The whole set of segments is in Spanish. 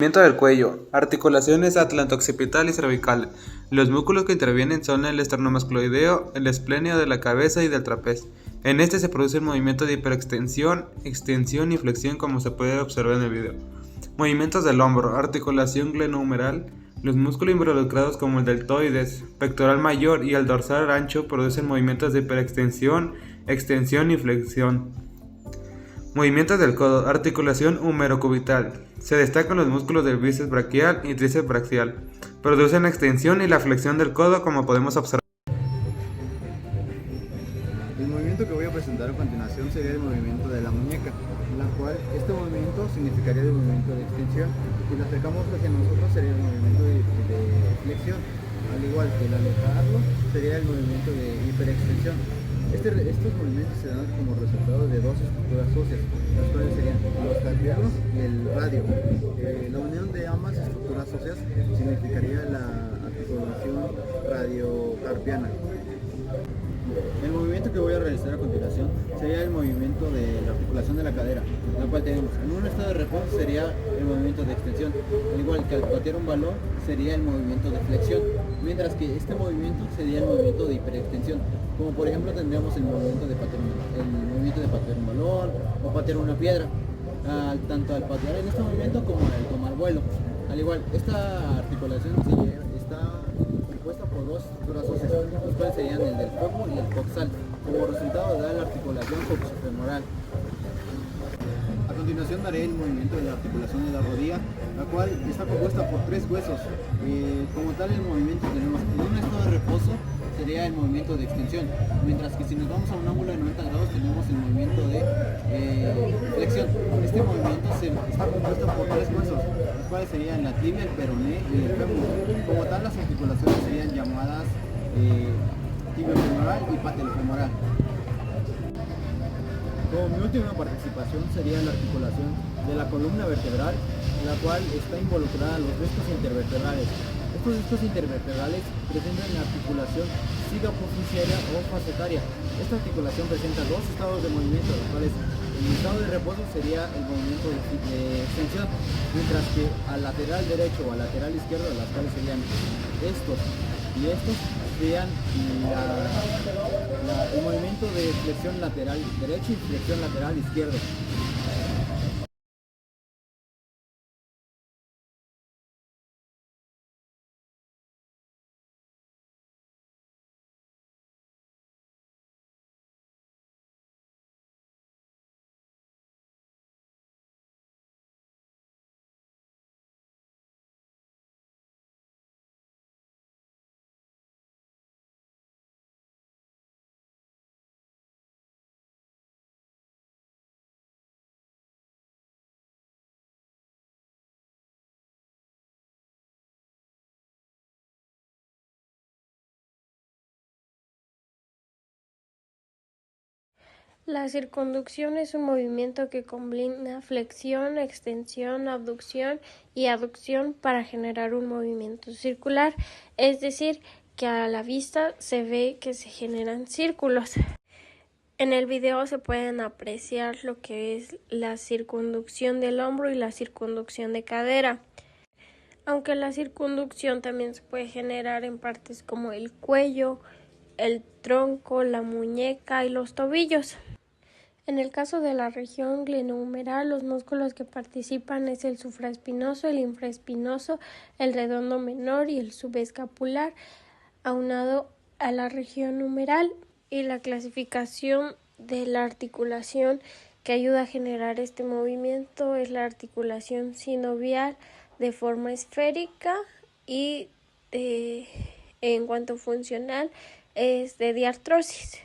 Movimiento del cuello. Articulaciones atlanto-occipital y cervical. Los músculos que intervienen son el esternomusculoideo, el esplenio de la cabeza y del trapecio. En este se produce el movimiento de hiperextensión, extensión y flexión como se puede observar en el video. Movimientos del hombro. Articulación glenohumeral. Los músculos involucrados como el deltoides, pectoral mayor y el dorsal ancho producen movimientos de hiperextensión, extensión y flexión. Movimientos del codo. Articulación humerocubital. Se destacan los músculos del bíceps braquial y tríceps braquial. Producen la extensión y la flexión del codo como podemos observar. El movimiento que voy a presentar a continuación sería el movimiento de la muñeca, en la cual este movimiento significaría el movimiento de extensión y lo acercamos hacia nosotros sería el movimiento de flexión, al igual que el alejarlo sería el movimiento de hiperextensión. Estos movimientos se dan como resultado de dos estructuras óseas, las cuales serían los carpianos y el radio. La unión de ambas estructuras óseas significaría la articulación radiocarpiana. El movimiento que voy a realizar a continuación sería el movimiento de la articulación de la cadera, la cual tenemos en un estado de reposo sería el movimiento de extensión, al igual que al patear un balón sería el movimiento de flexión, mientras que este movimiento sería el movimiento de hiperextensión, como por ejemplo tendríamos el movimiento de patear un balón o patear una piedra, tanto al patear en este movimiento como al tomar vuelo. Al igual, esta articulación está compuesta por dos estructuras óseas, los cuales serían el del fémur y el coxal. Como resultado da la articulación coxofemoral. A continuación daré el movimiento de la articulación de la rodilla, la cual está compuesta por tres huesos. Como tal, el movimiento tenemos en un estado de reposo sería el movimiento de extensión, mientras que si nos vamos a un ángulo de 90 grados tenemos el movimiento de flexión. Este movimiento está compuesto por tres huesos, los cuales serían la tibia, el peroné y el fémur. Como tal, las articulaciones serían llamadas tibiofemoral y patelofemoral. Como mi última participación sería la articulación de la columna vertebral, en la cual está involucrada los discos intervertebrales. Estos discos intervertebrales presentan la articulación cigopoficiaria o facetaria. Esta articulación presenta dos estados de movimiento, los cuales el estado de reposo sería el movimiento de extensión, mientras que al lateral derecho o al lateral izquierdo, las cuales serían estos y estos, serían el movimiento de flexión lateral derecho y flexión lateral izquierdo. La circunducción es un movimiento que combina flexión, extensión, abducción y aducción para generar un movimiento circular, es decir, que a la vista se ve que se generan círculos. En el video se pueden apreciar lo que es la circunducción del hombro y la circunducción de cadera. Aunque la circunducción también se puede generar en partes como el cuello, el tronco, la muñeca y los tobillos. En el caso de la región glenohumeral, los músculos que participan es el supraespinoso, el infraespinoso, el redondo menor y el subescapular, aunado a la región humeral. Y la clasificación de la articulación que ayuda a generar este movimiento es la articulación sinovial de forma esférica y en cuanto funcional es de diartrosis.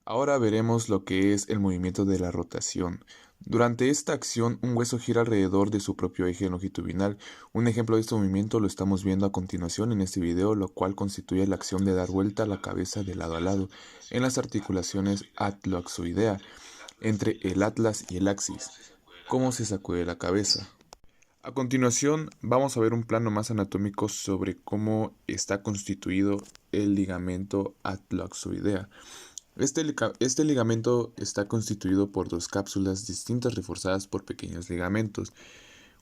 Ahora veremos lo que es el movimiento de la rotación. Durante esta acción, un hueso gira alrededor de su propio eje longitudinal. Un ejemplo de este movimiento lo estamos viendo a continuación en este video, lo cual constituye la acción de dar vuelta la cabeza de lado a lado en las articulaciones atlaxoidea, entre el atlas y el axis. ¿Cómo se sacude la cabeza? A continuación, vamos a ver un plano más anatómico sobre cómo está constituido el ligamento atlaxoidea. Este ligamento está constituido por dos cápsulas distintas reforzadas por pequeños ligamentos.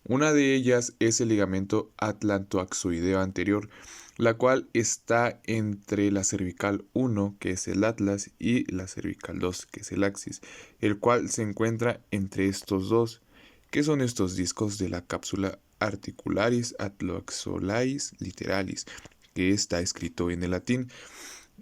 Una de ellas es el ligamento atlantoaxoideo anterior, la cual está entre la cervical 1, que es el atlas, y la cervical 2, que es el axis, el cual se encuentra entre estos dos, que son estos discos de la cápsula articularis atloaxolaris literalis, que está escrito en el latín.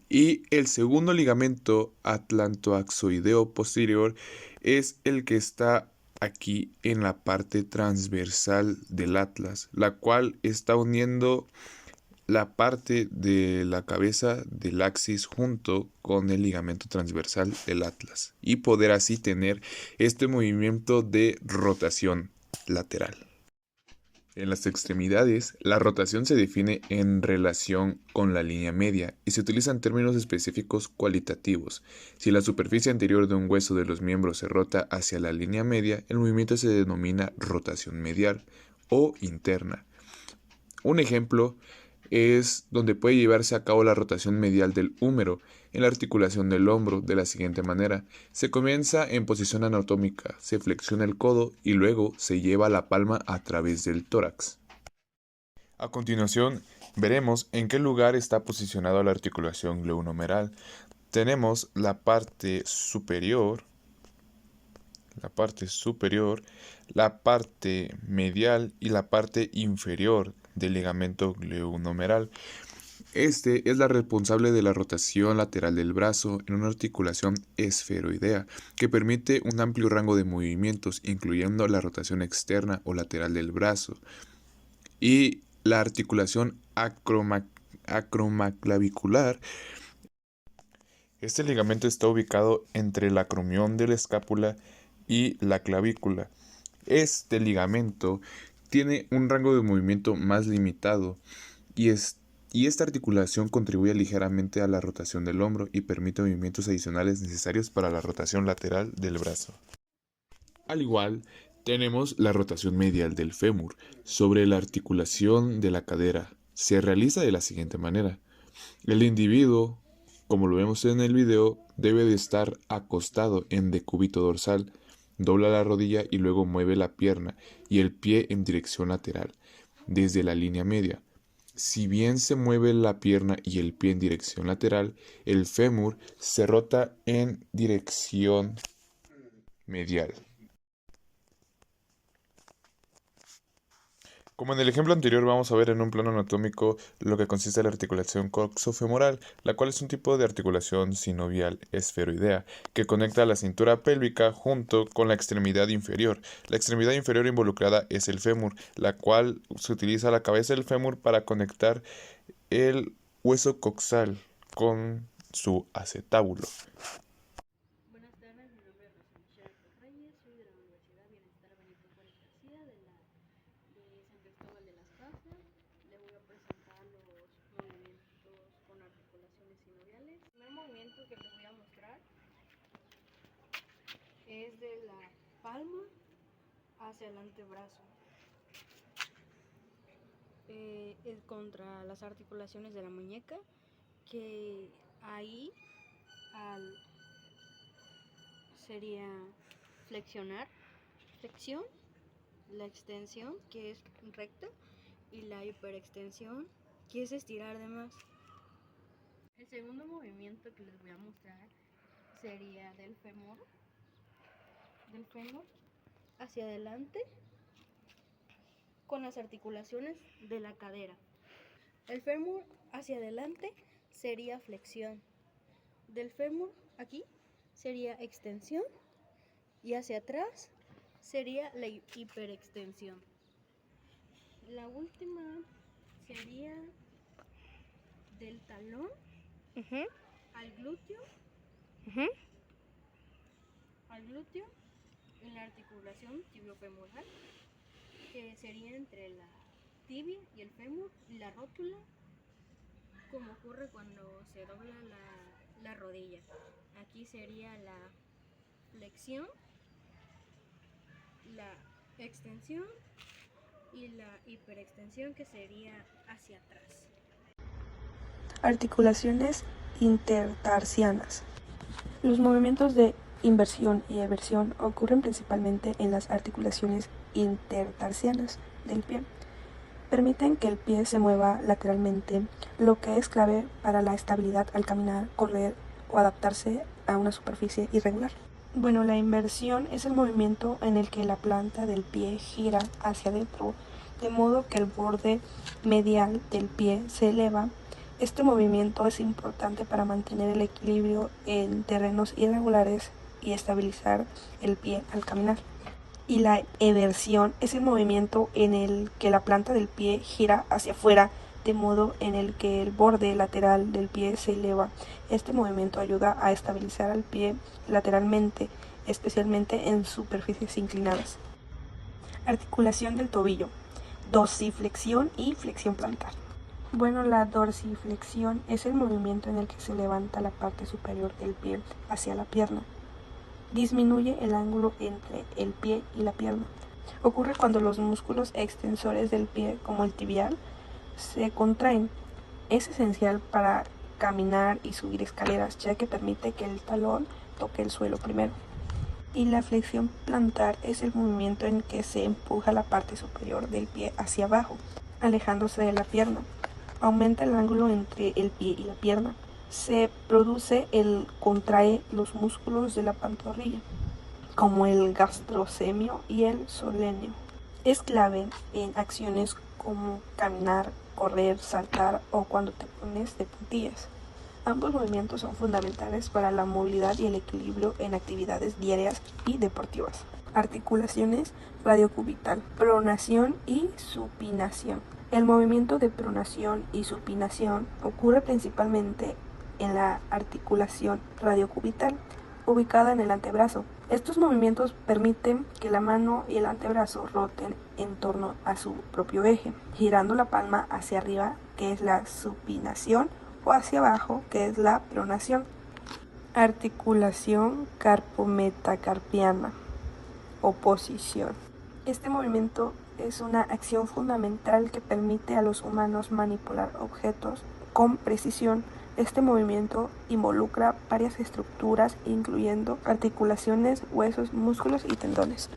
Y el segundo ligamento atlantoaxoideo posterior es el que está aquí en la parte transversal del atlas, la cual está uniendo la parte de la cabeza del axis junto con el ligamento transversal del atlas y poder así tener este movimiento de rotación lateral. En las extremidades, la rotación se define en relación con la línea media y se utilizan términos específicos cualitativos. Si la superficie anterior de un hueso de los miembros se rota hacia la línea media, el movimiento se denomina rotación medial o interna. Un ejemplo es donde puede llevarse a cabo la rotación medial del húmero en la articulación del hombro de la siguiente manera. Se comienza en posición anatómica, se flexiona el codo y luego se lleva la palma a través del tórax. A continuación, veremos en qué lugar está posicionada la articulación gleunomeral. Tenemos la parte superior, la parte medial y la parte inferior del ligamento gleunomeral. Este es la responsable de la rotación lateral del brazo en una articulación esferoidea que permite un amplio rango de movimientos, incluyendo la rotación externa o lateral del brazo y la articulación acromaclavicular. Este ligamento está ubicado entre el acromión de la escápula y la clavícula. Este ligamento tiene un rango de movimiento más limitado y esta articulación contribuye ligeramente a la rotación del hombro y permite movimientos adicionales necesarios para la rotación lateral del brazo. Al igual, tenemos la rotación medial del fémur sobre la articulación de la cadera. Se realiza de la siguiente manera. El individuo, como lo vemos en el video, debe de estar acostado en decúbito dorsal. Dobla la rodilla y luego mueve la pierna y el pie en dirección lateral, desde la línea media. Si bien se mueve la pierna y el pie en dirección lateral, el fémur se rota en dirección medial. Como en el ejemplo anterior, vamos a ver en un plano anatómico lo que consiste en la articulación coxofemoral, la cual es un tipo de articulación sinovial esferoidea que conecta la cintura pélvica junto con la extremidad inferior. La extremidad inferior involucrada es el fémur, la cual se utiliza la cabeza del fémur para conectar el hueso coxal con su acetábulo. Buenas tardes, mi nombre es Rosa Michelle Reyes, soy de la Universidad Bienestar Benito Juárez García de San Cristóbal de las Casas. Le voy a presentar los movimientos con articulaciones sinoviales. El primer movimiento que les voy a mostrar es de la palma hacia el antebrazo. Es contra las articulaciones de la muñeca, que ahí sería flexión, la extensión, que es recta, y la hiperextensión, que es estirar de más. El segundo movimiento que les voy a mostrar sería del fémur hacia adelante con las articulaciones de la cadera. El fémur hacia adelante sería flexión. Del fémur aquí sería extensión y hacia atrás sería la hiperextensión. La última sería del talón al glúteo, en la articulación tibiofemoral, que sería entre la tibia y el fémur y la rótula, como ocurre cuando se dobla la rodilla. Aquí sería la flexión, la extensión y la hiperextensión, que sería hacia atrás. Articulaciones intertarsianas. Los movimientos de Inversión y eversión ocurren principalmente en las articulaciones intertarsianas del pie. Permiten que el pie se mueva lateralmente, lo que es clave para la estabilidad al caminar, correr o adaptarse a una superficie irregular. Bueno, la inversión es el movimiento en el que la planta del pie gira hacia adentro, de modo que el borde medial del pie se eleva. Este movimiento es importante para mantener el equilibrio en terrenos irregulares y estabilizar el pie al caminar. Y la eversión es el movimiento en el que la planta del pie gira hacia afuera, de modo en el que el borde lateral del pie se eleva. Este movimiento ayuda a estabilizar al pie lateralmente, especialmente en superficies inclinadas. Articulación del tobillo, dorsiflexión y flexión plantar. Bueno, la dorsiflexión es el movimiento en el que se levanta la parte superior del pie hacia la pierna. Disminuye el ángulo entre el pie y la pierna. Ocurre cuando los músculos extensores del pie, como el tibial, se contraen. Es esencial para caminar y subir escaleras, ya que permite que el talón toque el suelo primero. Y la flexión plantar es el movimiento en que se empuja la parte superior del pie hacia abajo, alejándose de la pierna. Aumenta el ángulo entre el pie y la pierna. Se produce el contrae los músculos de la pantorrilla, como el gastrocnemio y el solenio. Es clave en acciones como caminar, correr, saltar o cuando te pones de puntillas. Ambos movimientos son fundamentales para la movilidad y el equilibrio en actividades diarias y deportivas. Articulaciones radiocubital, pronación y supinación. El movimiento de pronación y supinación ocurre principalmente en la articulación radiocubital, ubicada en el antebrazo. Estos movimientos permiten que la mano y el antebrazo roten en torno a su propio eje, girando la palma hacia arriba, que es la supinación, o hacia abajo, que es la pronación. Articulación carpometacarpiana, oposición. Este movimiento es una acción fundamental que permite a los humanos manipular objetos con precisión. Este movimiento involucra varias estructuras, incluyendo articulaciones, huesos, músculos y tendones.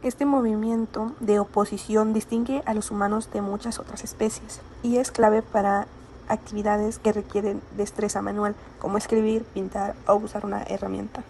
Este movimiento de oposición distingue a los humanos de muchas otras especies y es clave para actividades que requieren destreza manual, como escribir, pintar o usar una herramienta.